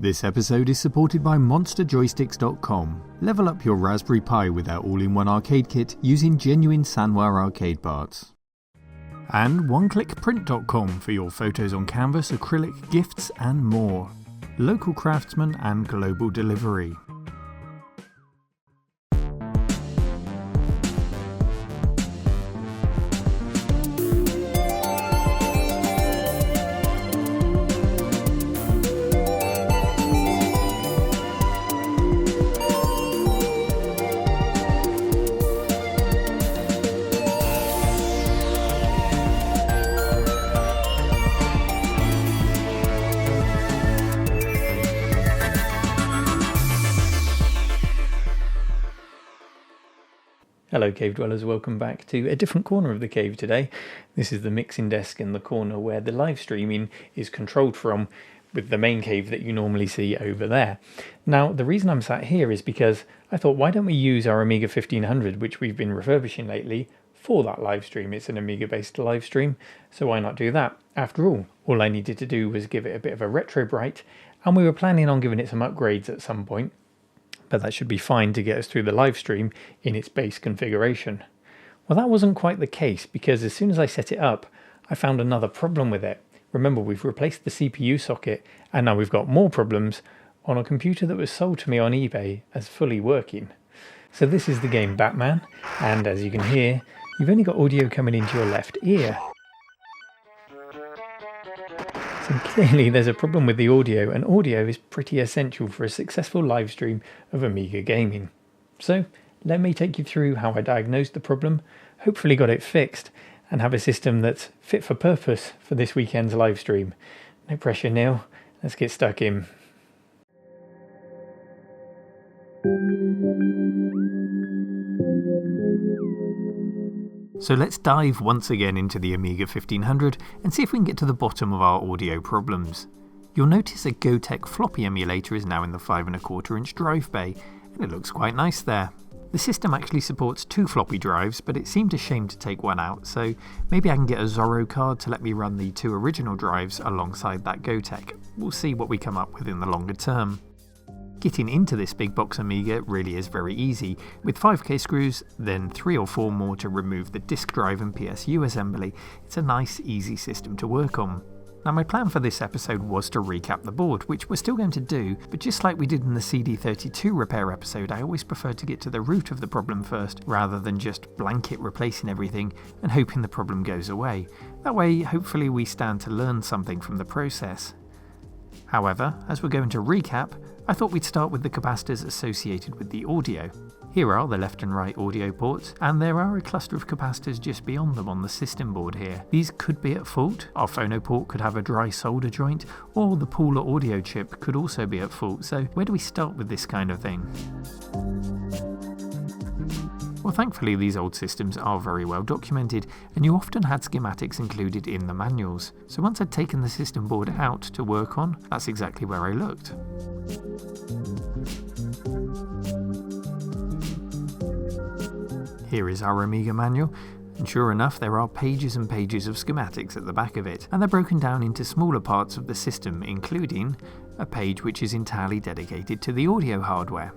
This episode is supported by MonsterJoysticks.com. Level up your Raspberry Pi with our all-in-one arcade kit using genuine Sanwa arcade parts. And OneClickPrint.com for your photos on canvas, acrylic, gifts and more. Local craftsmen and global delivery. Hello cave dwellers, welcome back to a different corner of the cave today. This is the mixing desk in the corner where the live streaming is controlled from, with the main cave that you normally see over there. Now the reason I'm sat here is because I thought, why don't we use our Amiga 1500, which we've been refurbishing lately, for that live stream. It's an Amiga based live stream, so why not do that? After all I needed to do was give it a bit of a retro bright, and we were planning on giving it some upgrades at some point. But that should be fine to get us through the live stream in its base configuration. Well, that wasn't quite the case, because as soon as I set it up, I found another problem with it. Remember, we've replaced the CPU socket, and now we've got more problems on a computer that was sold to me on eBay as fully working. So this is the game Batman, and as you can hear, you've only got audio coming into your left ear. So clearly there's a problem with the audio, and audio is pretty essential for a successful live stream of Amiga gaming. So let me take you through how I diagnosed the problem, hopefully got it fixed, and have a system that's fit for purpose for this weekend's live stream. No pressure, Neil. Let's get stuck in. So let's dive once again into the Amiga 1500 and see if we can get to the bottom of our audio problems. You'll notice a Gotek floppy emulator is now in the 5¼ inch drive bay, and it looks quite nice there. The system actually supports 2 floppy drives, but it seemed a shame to take one out, so maybe I can get a Zorro card to let me run the 2 original drives alongside that Gotek. We'll see what we come up with in the longer term. Getting into this big box Amiga really is very easy, with 5k screws, then 3 or 4 more to remove the disk drive and PSU assembly. It's a nice, easy system to work on. Now my plan for this episode was to recap the board, which we're still going to do, but just like we did in the CD32 repair episode, I always prefer to get to the root of the problem first, rather than just blanket replacing everything and hoping the problem goes away. That way, hopefully we stand to learn something from the process. However, as we're going to recap, I thought we'd start with the capacitors associated with the audio. Here are the left and right audio ports, and there are a cluster of capacitors just beyond them on the system board here. These could be at fault, our phono port could have a dry solder joint, or the Pooler audio chip could also be at fault, so where do we start with this kind of thing? Well, thankfully these old systems are very well documented, and you often had schematics included in the manuals. So once I'd taken the system board out to work on, that's exactly where I looked. Here is our Amiga manual, and sure enough there are pages and pages of schematics at the back of it, and they're broken down into smaller parts of the system, including a page which is entirely dedicated to the audio hardware.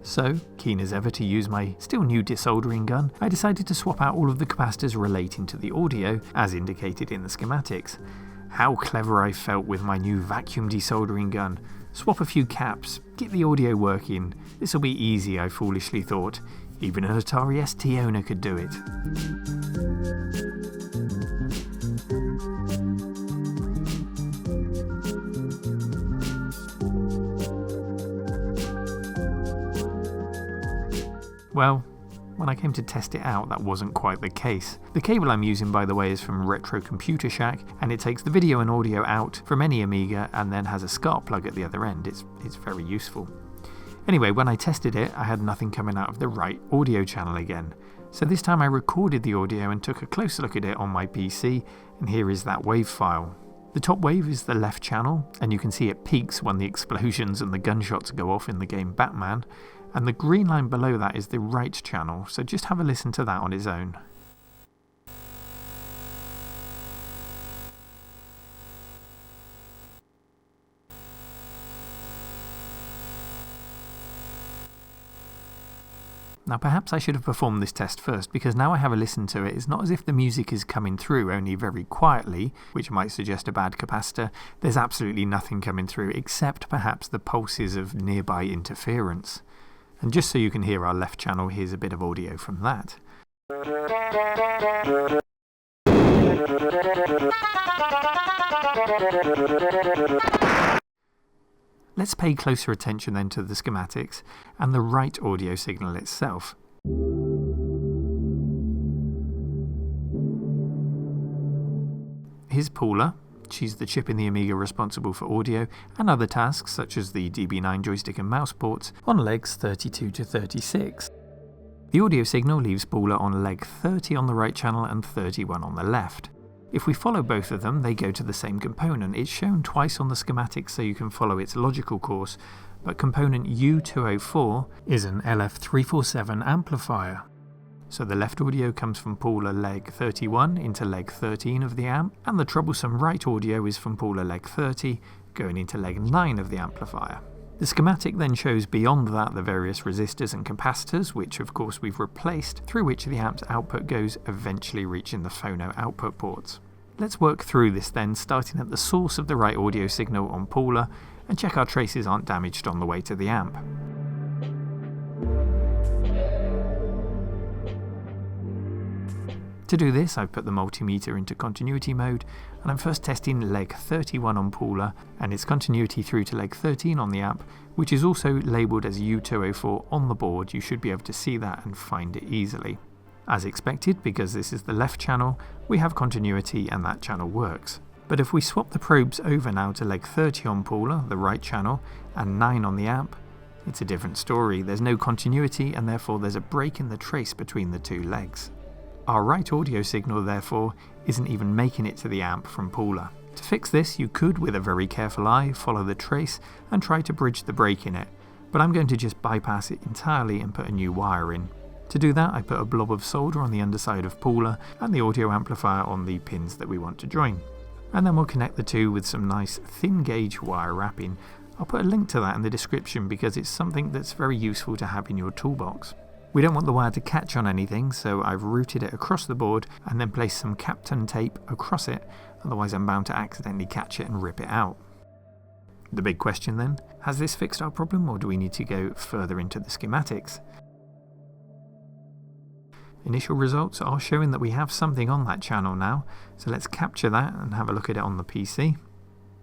So, keen as ever to use my still new desoldering gun, I decided to swap out all of the capacitors relating to the audio, as indicated in the schematics. How clever I felt with my new vacuum desoldering gun. Swap a few caps, get the audio working. This'll be easy, I foolishly thought. Even an Atari ST owner could do it. Well, when I came to test it out, that wasn't quite the case. The cable I'm using, by the way, is from Retro Computer Shack, and it takes the video and audio out from any Amiga and then has a SCART plug at the other end. It's very useful. Anyway, when I tested it, I had nothing coming out of the right audio channel again. So this time I recorded the audio and took a closer look at it on my PC, and here is that wave file. The top wave is the left channel, and you can see it peaks when the explosions and the gunshots go off in the game Batman. And the green line below that is the right channel, so just have a listen to that on its own. Now perhaps I should have performed this test first, because now I have a listen to it, it's not as if the music is coming through only very quietly, which might suggest a bad capacitor. There's absolutely nothing coming through except perhaps the pulses of nearby interference. And just so you can hear our left channel, here's a bit of audio from that. Let's pay closer attention then to the schematics and the right audio signal itself. Here's Paula. She's the chip in the Amiga responsible for audio and other tasks such as the DB9 joystick and mouse ports on legs 32 to 36. The audio signal leaves Paula on leg 30 on the right channel and 31 on the left. If we follow both of them, they go to the same component. It's shown twice on the schematics so you can follow its logical course, but component U204 is an LF347 amplifier. So the left audio comes from Paula leg 31 into leg 13 of the amp, and the troublesome right audio is from Paula leg 30 going into leg 9 of the amplifier. The schematic then shows beyond that the various resistors and capacitors, which of course we've replaced, through which the amp's output goes, eventually reaching the phono output ports. Let's work through this then, starting at the source of the right audio signal on Paula, and check our traces aren't damaged on the way to the amp. To do this, I've put the multimeter into continuity mode, and I'm first testing leg 31 on Paula and its continuity through to leg 13 on the amp, which is also labelled as U204 on the board. You should be able to see that and find it easily. As expected, because this is the left channel, we have continuity and that channel works. But if we swap the probes over now to leg 30 on Paula, the right channel, and 9 on the amp, it's a different story. There's no continuity and therefore there's a break in the trace between the two legs. Our right audio signal, therefore, isn't even making it to the amp from Paula. To fix this, you could, with a very careful eye, follow the trace and try to bridge the break in it, but I'm going to just bypass it entirely and put a new wire in. To do that, I put a blob of solder on the underside of Paula and the audio amplifier on the pins that we want to join. And then we'll connect the two with some nice thin gauge wire wrapping. I'll put a link to that in the description because it's something that's very useful to have in your toolbox. We don't want the wire to catch on anything, so I've routed it across the board and then placed some Kapton tape across it, otherwise I'm bound to accidentally catch it and rip it out. The big question then, has this fixed our problem or do we need to go further into the schematics? Initial results are showing that we have something on that channel now, so let's capture that and have a look at it on the PC.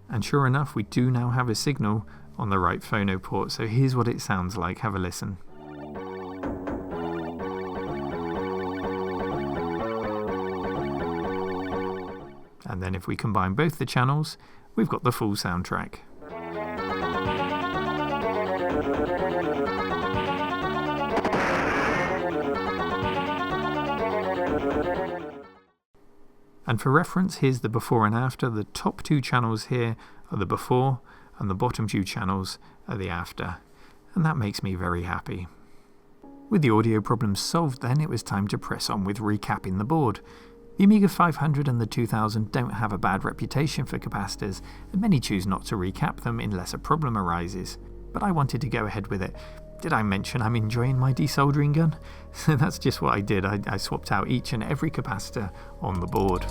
And sure enough, we do now have a signal on the right phono port, so here's what it sounds like. Have a listen. And then if we combine both the channels, we've got the full soundtrack. And for reference, here's the before and after. The top two channels here are the before, and the bottom two channels are the after. And that makes me very happy. With the audio problems solved then, it was time to press on with recapping the board. The Amiga 500 and the 2000 don't have a bad reputation for capacitors, and many choose not to recap them unless a problem arises. But I wanted to go ahead with it. Did I mention I'm enjoying my desoldering gun? So that's just what I did. I swapped out each and every capacitor on the board.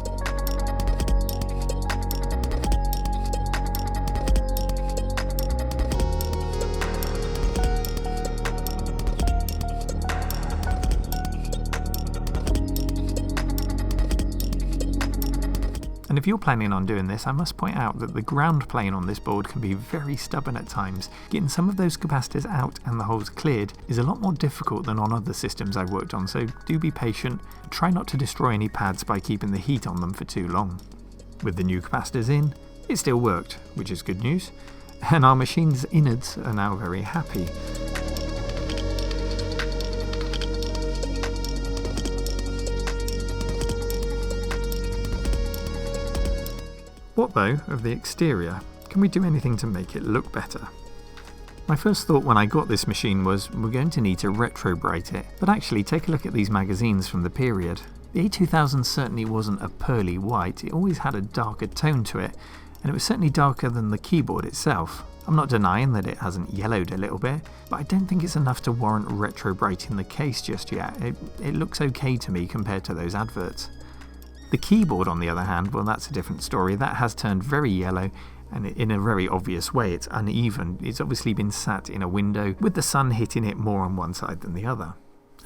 And if you're planning on doing this, I must point out that the ground plane on this board can be very stubborn at times. Getting some of those capacitors out and the holes cleared is a lot more difficult than on other systems I've worked on, so do be patient. Try not to destroy any pads by keeping the heat on them for too long. With the new capacitors in, it still worked, which is good news, and our machine's innards are now very happy. What though of the exterior? Can we do anything to make it look better? My first thought when I got this machine was we're going to need to retrobrite it, but actually take a look at these magazines from the period. The A2000 certainly wasn't a pearly white, it always had a darker tone to it, and it was certainly darker than the keyboard itself. I'm not denying that it hasn't yellowed a little bit, but I don't think it's enough to warrant retro-brighting the case just yet. It looks okay to me compared to those adverts. The keyboard, on the other hand, well, that's a different story. That has turned very yellow, and in a very obvious way. It's uneven. It's obviously been sat in a window with the sun hitting it more on one side than the other.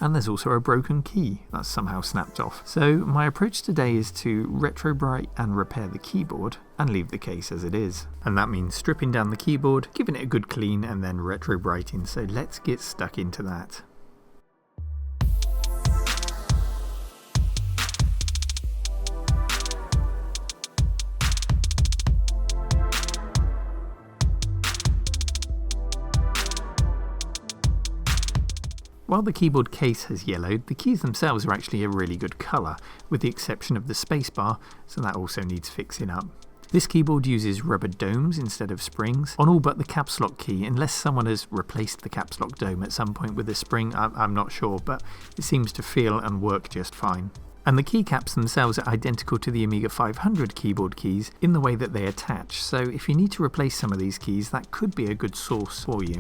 And there's also a broken key that's somehow snapped off. So my approach today is to retro-bright and repair the keyboard and leave the case as it is. And that means stripping down the keyboard, giving it a good clean, and then retro-brighting. So let's get stuck into that. While the keyboard case has yellowed, the keys themselves are actually a really good colour, with the exception of the spacebar, so that also needs fixing up. This keyboard uses rubber domes instead of springs on all but the caps lock key, unless someone has replaced the caps lock dome at some point with a spring. I'm not sure, but it seems to feel and work just fine. And the keycaps themselves are identical to the Amiga 500 keyboard keys in the way that they attach, so if you need to replace some of these keys, that could be a good source for you.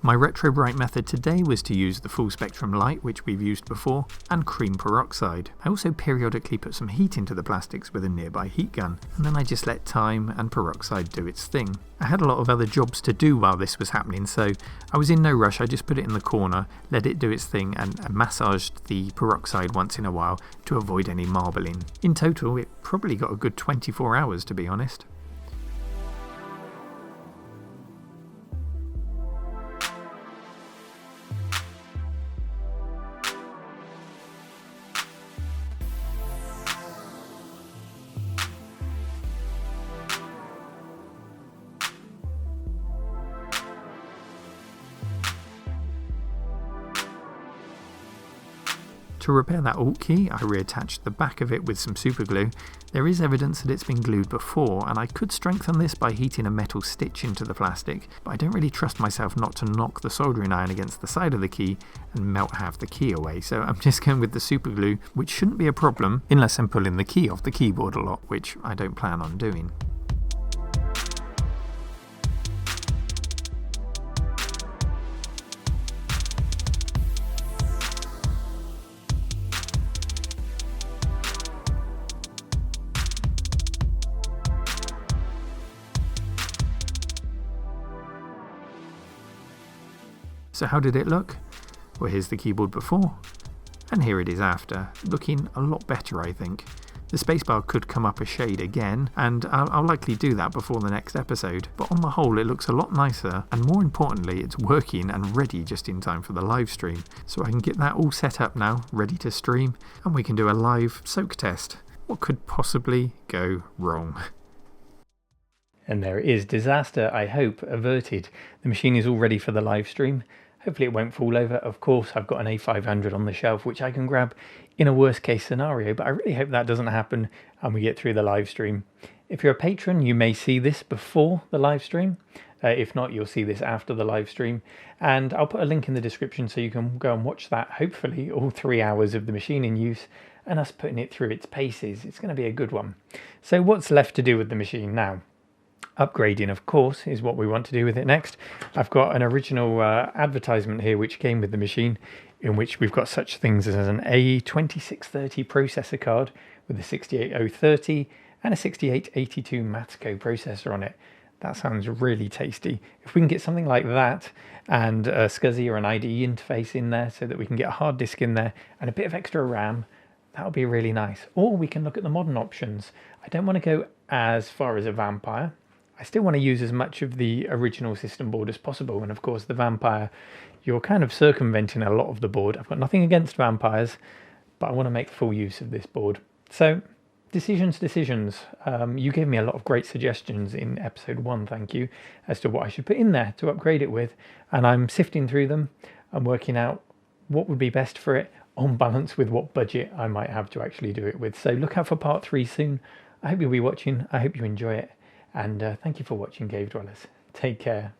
My retro-bright method today was to use the full spectrum light, which we've used before, and cream peroxide. I also periodically put some heat into the plastics with a nearby heat gun, and then I just let time and peroxide do its thing. I had a lot of other jobs to do while this was happening, so I was in no rush. I just put it in the corner, let it do its thing, and massaged the peroxide once in a while to avoid any marbling. In total, it probably got a good 24 hours, to be honest. To repair that Alt key, I reattached the back of it with some super glue. There is evidence that it's been glued before, and I could strengthen this by heating a metal stitch into the plastic, but I don't really trust myself not to knock the soldering iron against the side of the key and melt half the key away, so I'm just going with the super glue, which shouldn't be a problem unless I'm pulling the key off the keyboard a lot, which I don't plan on doing. So how did it look? Well, here's the keyboard before, and here it is after, looking a lot better, I think. The spacebar could come up a shade again, and I'll likely do that before the next episode, but on the whole it looks a lot nicer, and more importantly it's working and ready just in time for the live stream. So I can get that all set up now, ready to stream, and we can do a live soak test. What could possibly go wrong? And there it is, disaster, I hope, averted. The machine is all ready for the live stream. Hopefully it won't fall over. Of course, I've got an A500 on the shelf, which I can grab in a worst case scenario, but I really hope that doesn't happen and we get through the live stream. If you're a patron, you may see this before the live stream. If not, you'll see this after the live stream. And I'll put a link in the description so you can go and watch that, hopefully all 3 hours of the machine in use and us putting it through its paces. It's going to be a good one. So what's left to do with the machine now? Upgrading, of course, is what we want to do with it next. I've got an original advertisement here which came with the machine, in which we've got such things as an A2630 processor card with a 68030 and a 6882 Matco processor on it. That sounds really tasty. If we can get something like that and a SCSI or an IDE interface in there so that we can get a hard disk in there and a bit of extra RAM, that would be really nice. Or we can look at the modern options. I don't want to go as far as a Vampire. I still want to use as much of the original system board as possible, and of course the Vampire, you're kind of circumventing a lot of the board. I've got nothing against Vampires, but I want to make full use of this board. So, decisions. You gave me a lot of great suggestions in episode 1, thank you, as to what I should put in there to upgrade it with, and I'm sifting through them and working out what would be best for it on balance with what budget I might have to actually do it with. So look out for part 3 soon. I hope you'll be watching. I hope you enjoy it. And thank you for watching, Cave Dwellers. Take care.